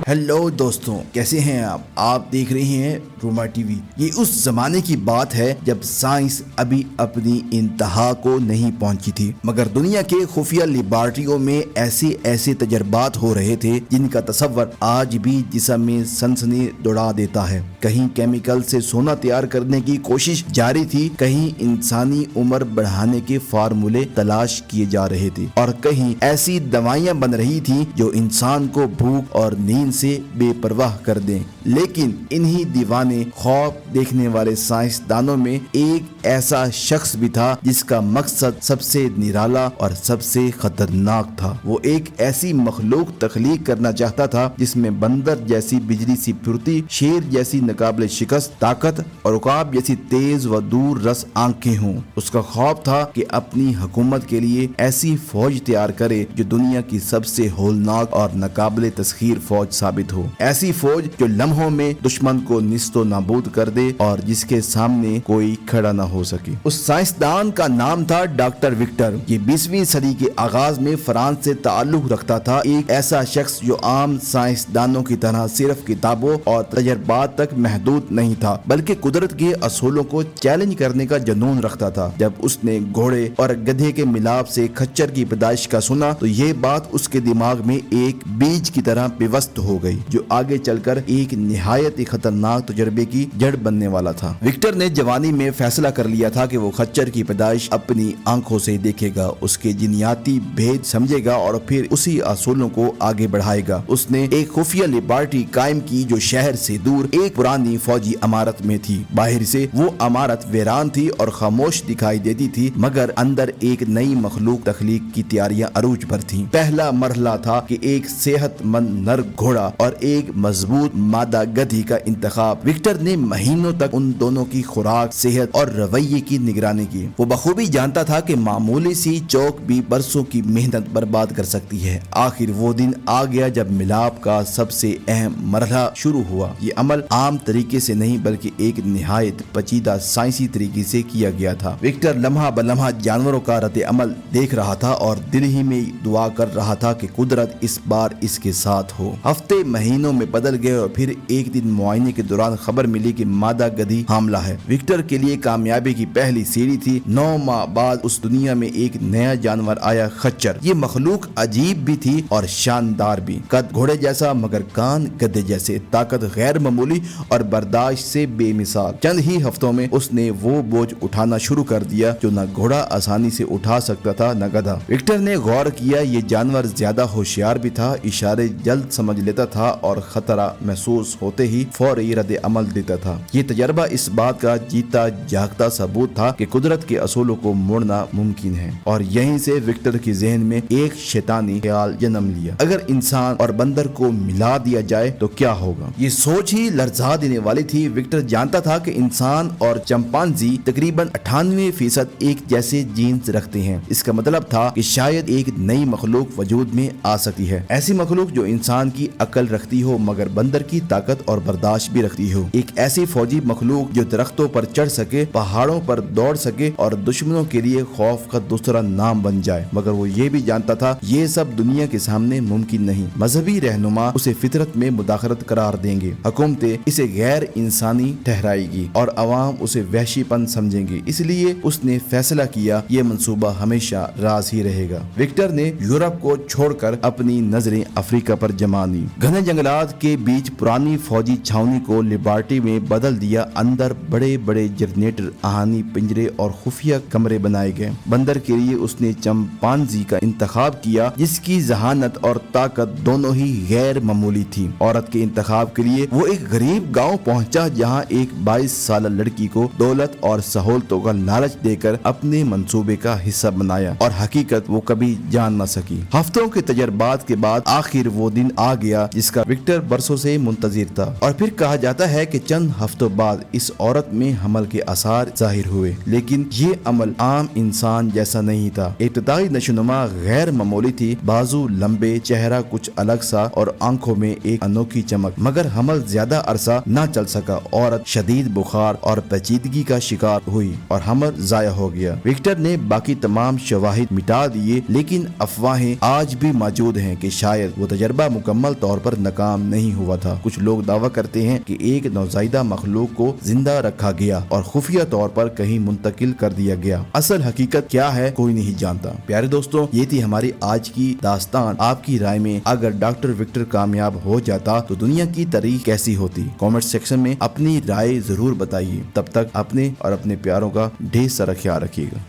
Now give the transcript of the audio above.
Hello دوستوں، کیسے ہیں آپ دیکھ رہے ہیں روما ٹی وی۔ یہ اس زمانے کی بات ہے جب سائنس ابھی اپنی انتہا کو نہیں پہنچی تھی، مگر دنیا کے خفیہ لیبارٹریوں میں ایسے تجربات ہو رہے تھے جن کا تصور آج بھی جسم میں سنسنی دوڑا دیتا ہے۔ کہیں کیمیکل سے سونا تیار کرنے کی کوشش جاری تھی، کہیں انسانی عمر بڑھانے کے فارمولے تلاش کیے جا رہے تھے، اور کہیں ایسی دوائیاں بن رہی تھیں جو انسان کو بھوک اور نیند سے بے پرواہ کر دیں۔ لیکن انہی دیوانے خواب دیکھنے والے سائنسدانوں میں ایک ایسا شخص بھی تھا جس کا مقصد سب سے نرالا اور سب سے خطرناک تھا۔ وہ ایک ایسی مخلوق تخلیق کرنا چاہتا تھا جس میں بندر جیسی بجلی سی پھرتی، شیر جیسی ناقابل شکست طاقت اور عقاب جیسی تیز و دور رس آنکھیں ہوں۔ اس کا خواب تھا کہ اپنی حکومت کے لیے ایسی فوج تیار کرے جو دنیا کی سب سے ہولناک اور ناقابل تسخیر فوج ثابت ہو، ایسی فوج جو لمحوں میں دشمن کو نیست و نابود کر دے اور جس کے سامنے کوئی کھڑا نہ ہو سکے۔ اس سائنسدان کا نام تھا ڈاکٹر وکٹر۔ یہ 20ویں صدی کے آغاز میں فرانس سے تعلق رکھتا تھا، ایک ایسا شخص جو عام سائنسدانوں کی طرح صرف کتابوں اور تجربات تک محدود نہیں تھا، بلکہ قدرت کے اصولوں کو چیلنج کرنے کا جنون رکھتا تھا۔ جب اس نے گھوڑے اور گدھے کے ملاپ سے کھچر کی پیدائش کا سنا تو یہ بات اس کے دماغ میں ایک بیج کی طرح پیوست ہو گئی جو آگے چل کر ایک نہایت خطرناک تجربے کی جڑ بننے والا تھا۔ وکٹر نے جوانی میں فیصلہ کر لیا تھا کہ وہ خچر کی پیدائش اپنی آنکھوں سے دیکھے گا، اس کے جینیاتی بھید سمجھے گا اور پھر اسی اصولوں کو آگے بڑھائے گا۔ اس نے ایک خفیہ لیبارٹری قائم کی جو شہر سے دور ایک پرانی فوجی عمارت میں تھی۔ باہر سے وہ عمارت ویران تھی اور خاموش دکھائی دیتی تھی، مگر اندر ایک نئی مخلوق تخلیق کی تیاریاں عروج پر تھیں۔ پہلا مرحلہ تھا کہ ایک صحت مند نر گھوڑا اور ایک مضبوط مادہ گدھی کا انتخاب۔ وکٹر نے مہینوں تک ان دونوں کی خوراک، صحت اور رویے کی نگرانی کی۔ وہ بخوبی جانتا تھا کہ معمولی سی چوک بھی برسوں کی محنت برباد کر سکتی ہے۔ آخر وہ دن آ گیا جب ملاپ کا سب سے اہم مرحلہ شروع ہوا۔ یہ عمل عام طریقے سے نہیں بلکہ ایک نہایت پیچیدہ سائنسی طریقے سے کیا گیا تھا۔ وکٹر لمحہ بلمحہ جانوروں کا رد عمل دیکھ رہا تھا اور دل ہی میں دعا کر رہا تھا کہ قدرت اس بار اس کے ساتھ ہو۔ ہفتے مہینوں میں بدل گئے اور پھر ایک دن معائنے کے دوران خبر ملی کہ مادہ گدھی حاملہ ہے۔ وکٹر کے لیے کامیابی کی پہلی سیڑھی تھی۔ 9 ماہ بعد اس دنیا میں ایک نیا جانور آیا، خچر۔ یہ مخلوق عجیب بھی تھی اور شاندار بھی، قد گھوڑے جیسا مگر کان گدھے جیسے، طاقت غیر معمولی اور برداشت سے بے مثال۔ چند ہی ہفتوں میں اس نے وہ بوجھ اٹھانا شروع کر دیا جو نہ گھوڑا آسانی سے اٹھا سکتا تھا نہ گدھا۔ وکٹر نے غور کیا، یہ جانور زیادہ ہوشیار بھی تھا، اشارے جلد سمجھ لیتا تھا اور خطرہ محسوس ہوتے ہی فوری رد عمل دیتا تھا۔ یہ تجربہ اس بات کا جیتا جاگتا ثبوت تھا کہ قدرت کے اصولوں کو موڑنا ممکن ہے، اور یہیں سے وکٹر کے ذہن میں ایک شیطانی خیال جنم لیا: اگر انسان اور بندر کو ملا دیا جائے تو کیا ہوگا؟ یہ سوچ ہی لرزا دینے والی تھی۔ وکٹر جانتا تھا کہ انسان اور چمپانزی تقریباً 98% ایک جیسے جینز رکھتے ہیں۔ اس کا مطلب تھا کہ شاید ایک نئی مخلوق وجود میں آ سکتی ہے، ایسی مخلوق جو انسان کی عقل رکھتی ہو مگر بندر کی طاقت اور برداشت بھی رکھتی ہو، ایک ایسی فوجی مخلوق جو درختوں پر چڑھ سکے، پہاڑوں پر دوڑ سکے اور دشمنوں کے لیے خوف کا دوسرا نام بن جائے۔ مگر وہ یہ بھی جانتا تھا یہ سب دنیا کے سامنے ممکن نہیں۔ مذہبی رہنما اسے فطرت میں مداخلت قرار دیں گے، حکومتیں اسے غیر انسانی ٹھہرائے گی اور عوام اسے وحشی پن سمجھیں گے۔ اس لیے اس نے فیصلہ کیا یہ منصوبہ ہمیشہ راز ہی رہے گا۔ وکٹر نے یورپ کو چھوڑ کر اپنی نظریں افریقہ پر جما لی۔ گھنے جنگلات کے بیچ پرانی فوجی چھاونی کو لیبارٹری میں بدل دیا۔ اندر بڑے بڑے جنریٹر، آہنی پنجرے اور خفیہ کمرے بنائے گئے۔ بندر کے لیے اس نے چمپانزی کا انتخاب کیا جس کی ذہانت اور طاقت دونوں ہی غیر معمولی تھی۔ عورت کے انتخاب کے لیے وہ ایک غریب گاؤں پہنچا جہاں ایک 22 سالہ لڑکی کو دولت اور سہولتوں کا لالچ دے کر اپنے منصوبے کا حصہ بنایا، اور حقیقت وہ کبھی جان نہ سکی۔ ہفتوں کے تجربات کے بعد آخر وہ دن آ گیا جس کا وکٹر برسوں سے منتظر پذیر تھا، اور پھر کہا جاتا ہے کہ چند ہفتوں بعد اس عورت میں حمل کے آثار ظاہر ہوئے، لیکن یہ عمل عام انسان جیسا نہیں تھا۔ ابتدائی نشوونما غیر معمولی تھی، بازو لمبے، چہرہ کچھ الگ سا اور آنکھوں میں ایک انوکھی چمک، مگر حمل زیادہ عرصہ نہ چل سکا۔ عورت شدید بخار اور پیچیدگی کا شکار ہوئی اور حمل ضائع ہو گیا۔ وکٹر نے باقی تمام شواہد مٹا دیے، لیکن افواہیں آج بھی موجود ہیں کہ شاید وہ تجربہ مکمل طور پر ناکام نہیں ہوا تھا۔ کچھ لوگ دعویٰ کرتے ہیں کہ ایک نوزائیدہ مخلوق کو زندہ رکھا گیا اور خفیہ طور پر کہیں منتقل کر دیا گیا۔ اصل حقیقت کیا ہے کوئی نہیں جانتا۔ پیارے دوستوں، یہ تھی ہماری آج کی داستان۔ آپ کی رائے میں اگر ڈاکٹر وکٹر کامیاب ہو جاتا تو دنیا کی تاریخ کیسی ہوتی؟ کامنٹ سیکشن میں اپنی رائے ضرور بتائیے۔ تب تک اپنے اور اپنے پیاروں کا ڈھیر سارا خیال رکھیے گا۔